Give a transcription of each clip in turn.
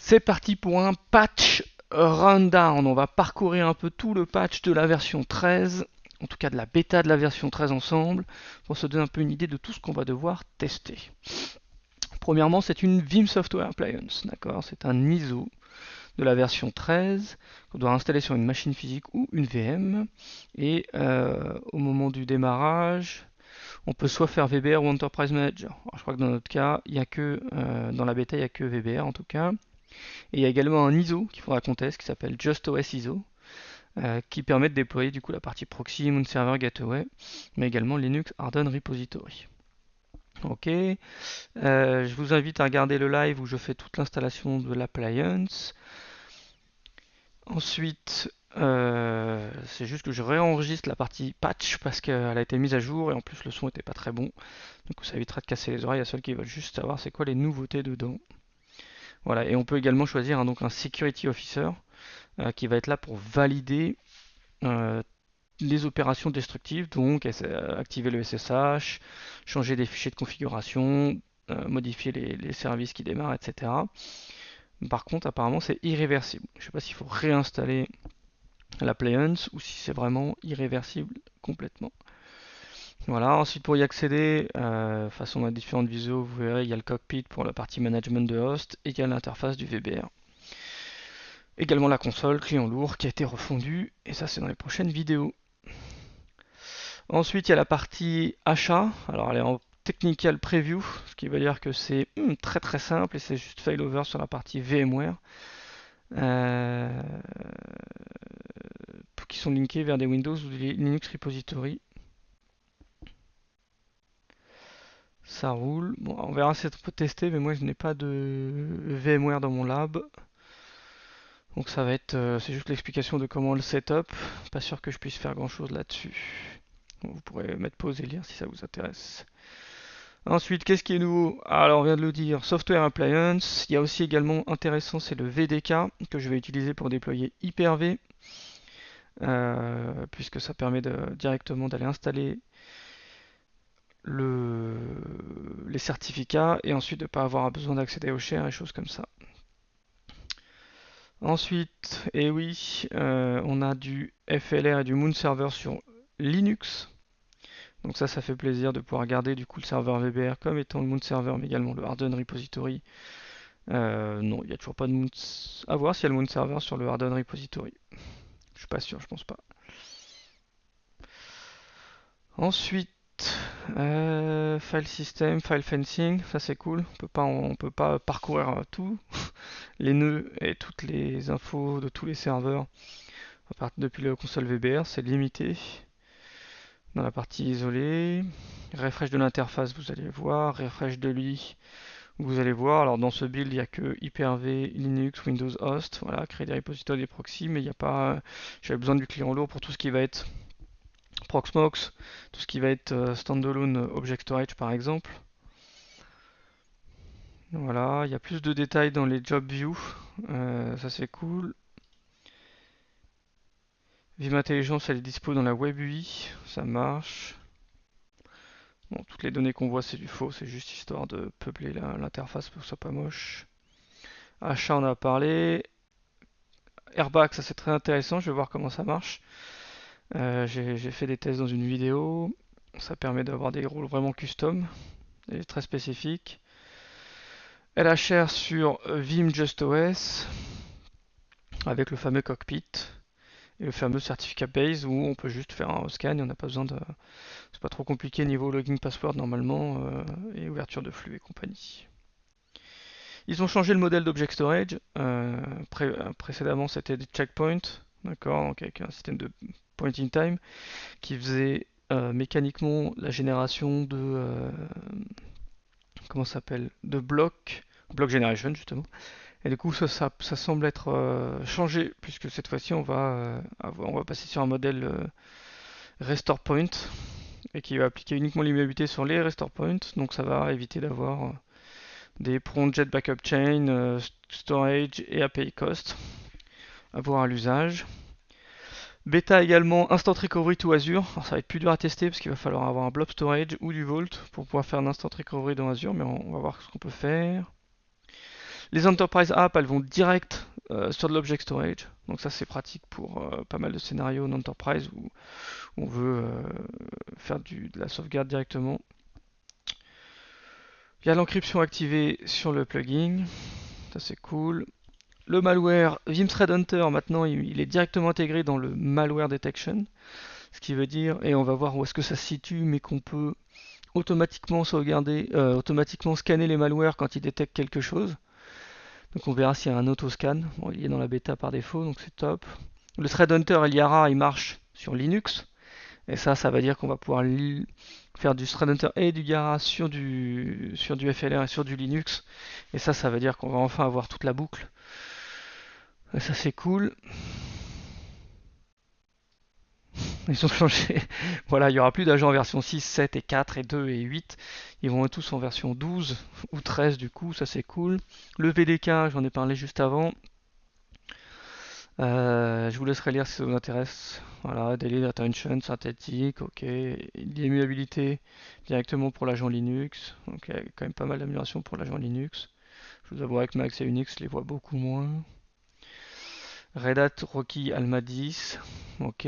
C'est parti pour un patch rundown. On va parcourir un peu tout le patch de la version 13, en tout cas de la bêta de la version 13 ensemble, pour se donner un peu une idée de tout ce qu'on va devoir tester. Premièrement, c'est une Vim Software Appliance, d'accord? C'est un ISO de la version 13 qu'on doit installer sur une machine physique ou une VM. Et au moment du démarrage, on peut soit faire VBR ou Enterprise Manager. Alors, je crois que dans notre cas, il y a que dans la bêta, il n'y a que VBR en tout cas. Et il y a également un ISO qu'il faudra qu'on teste qui s'appelle JustOS ISO, qui permet de déployer du coup la partie proxy, Moon Server Gateway, mais également Linux Harden Repository. Ok, je vous invite à regarder le live où je fais toute l'installation de l'appliance. Ensuite, c'est juste que je réenregistre la partie patch parce qu'elle a été mise à jour et en plus le son n'était pas très bon. Donc ça évitera de casser les oreilles à ceux qui veulent juste savoir c'est quoi les nouveautés dedans. Voilà, et on peut également choisir donc un Security Officer qui va être là pour valider euh, les opérations destructives, donc activer le SSH, changer des fichiers de configuration, modifier les services qui démarrent, etc. Par contre, apparemment, c'est irréversible. Je ne sais pas s'il faut réinstaller l'appliance ou si c'est vraiment irréversible complètement. Voilà, ensuite pour y accéder, façon à différentes visuaux, vous verrez, il y a le cockpit pour la partie management de host et il y a l'interface du VBR. Également la console, client lourd, qui a été refondue, et ça c'est dans les prochaines vidéos. Ensuite, il y a la partie achat. Alors, elle est en technical preview, ce qui veut dire que c'est très très simple et c'est juste failover sur la partie VMware euh, qui sont linkés vers des Windows ou des Linux repository. Ça roule. Bon, on verra si on peut tester, mais moi je n'ai pas de VMware dans mon lab. Donc ça va être, c'est juste l'explication de comment le setup. Pas sûr que je puisse faire grand chose là-dessus. Bon, vous pourrez mettre pause et lire si ça vous intéresse. Ensuite, qu'est-ce qui est nouveau? Alors, on vient de le dire, Software Appliance. Il y a aussi également intéressant, c'est le VDK que je vais utiliser pour déployer Hyper-V, puisque ça permet directement d'aller installer les certificats et ensuite de ne pas avoir besoin d'accéder aux shares et choses comme ça. Ensuite, et oui, on a du FLR et du Moon Server sur Linux. Donc ça fait plaisir de pouvoir garder du coup le serveur VBR comme étant le Moon Server, mais également le Harden Repository. Non, il n'y a toujours pas de Moon. À voir s'il y a le Moon Server sur le Harden Repository. Je suis pas sûr, je pense pas. Ensuite, file system, file fencing, ça c'est cool. On peut pas parcourir tout, les nœuds et toutes les infos de tous les serveurs depuis le console VBR, c'est limité. Dans la partie isolée, refresh de l'interface, vous allez voir, refresh de lui, vous allez voir. Alors dans ce build, il n'y a que Hyper-V, Linux, Windows Host, voilà, créer des repositoires, des proxys, mais il n'y a pas. J'avais besoin du client lourd pour tout ce qui va être Proxmox, tout ce qui va être standalone Object Storage par exemple. Voilà, il y a plus de détails dans les job view, ça c'est cool. Vim Intelligence, elle est dispo dans la Web UI, ça marche. Bon, toutes les données qu'on voit, c'est du faux, c'est juste histoire de peupler l'interface pour que ce soit pas moche. Achat, on a parlé. Airbag, ça c'est très intéressant, je vais voir comment ça marche. J'ai fait des tests dans une vidéo. Ça permet d'avoir des rôles vraiment custom et très spécifiques. LHR sur Vim JustOS avec le fameux cockpit et le fameux certificat base où on peut juste faire un scan et on n'a pas besoin de. C'est pas trop compliqué niveau login password normalement et ouverture de flux et compagnie. Ils ont changé le modèle d'object storage. Précédemment, c'était des checkpoints, d'accord, donc avec un système de point in time qui faisait mécaniquement la génération de comment ça s'appelle, de block generation justement. Et du coup, ça semble être changé puisque cette fois-ci, on va passer sur un modèle restore point et qui va appliquer uniquement l'immutabilité sur les restore points. Donc ça va éviter d'avoir des jet backup chain, storage et API cost à voir à l'usage. Bêta également Instant Recovery to Azure. Alors ça va être plus dur à tester parce qu'il va falloir avoir un blob storage ou du Vault pour pouvoir faire un Instant Recovery dans Azure, mais on va voir ce qu'on peut faire. Les Enterprise Apps, elles vont direct sur de l'Object Storage. Donc ça c'est pratique pour pas mal de scénarios en Enterprise où on veut faire de la sauvegarde directement. Il y a l'encryption activée sur le plugin, ça c'est cool. Le malware Vim Threat Hunter, maintenant il est directement intégré dans le malware detection, ce qui veut dire, et on va voir où est-ce que ça se situe, mais qu'on peut automatiquement sauvegarder, automatiquement scanner les malwares quand ils détectent quelque chose. Donc on verra s'il y a un auto-scan. Bon, il est dans la bêta par défaut, donc c'est top. Le Threat Hunter Eliara, il marche sur Linux. Et ça va dire qu'on va pouvoir faire du Thread Hunter et du Yara sur du FLR et sur du Linux. Et ça va dire qu'on va enfin avoir toute la boucle. Et ça c'est cool. Ils ont changé. Voilà, il n'y aura plus d'agents en version 6, 7 et 4 et 2 et 8. Ils vont être tous en version 12 ou 13 du coup, ça c'est cool. Le VDK, j'en ai parlé juste avant. Je vous laisserai lire si ça vous intéresse. Voilà, Daily Attention, synthétique, ok. L'immuabilité directement pour l'agent Linux. Donc il y a quand même pas mal d'améliorations pour l'agent Linux. Je vous avouerai que Max et Unix, je les vois beaucoup moins. Red Hat Rocky Alma 10, ok.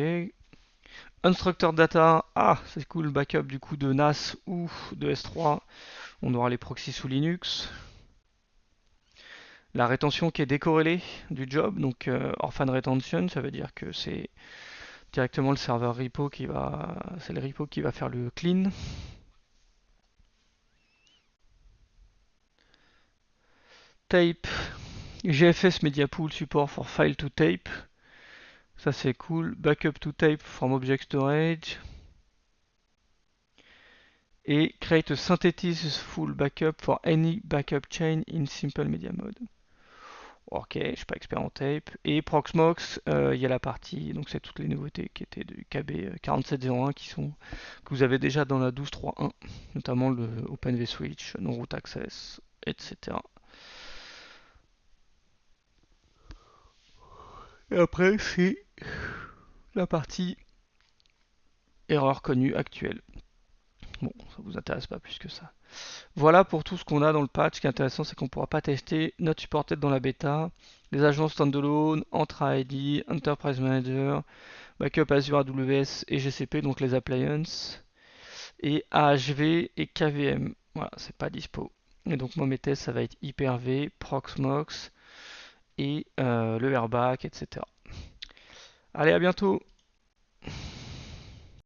Unstructured Data, ah c'est cool, backup du coup de NAS ou de S3. On aura les proxys sous Linux. La rétention qui est décorrélée du job, donc Orphan Retention, ça veut dire que c'est directement le serveur repo c'est le repo qui va faire le clean. Tape, GFS Media Pool support for file to tape. Ça c'est cool. Backup to tape from object storage. Et create a synthesis full backup for any backup chain in simple media mode. Ok, je suis pas expert en tape. Et Proxmox, il y a la partie, donc c'est toutes les nouveautés qui étaient du KB 4701 que vous avez déjà dans la 12.3.1, notamment le Open vSwitch, non-root access, etc. Et après, c'est la partie erreur connue actuelle. Bon, ça vous intéresse pas plus que ça. Voilà pour tout ce qu'on a dans le patch. Ce qui est intéressant, c'est qu'on ne pourra pas tester Not Supported dans la bêta, les agences standalone, Entra ID, Enterprise Manager, Backup Azure AWS et GCP, donc les appliances, et AHV et KVM. Voilà, c'est pas dispo. Et donc moi mes tests, ça va être Hyper-V, Proxmox et le Airback, etc. Allez, à bientôt!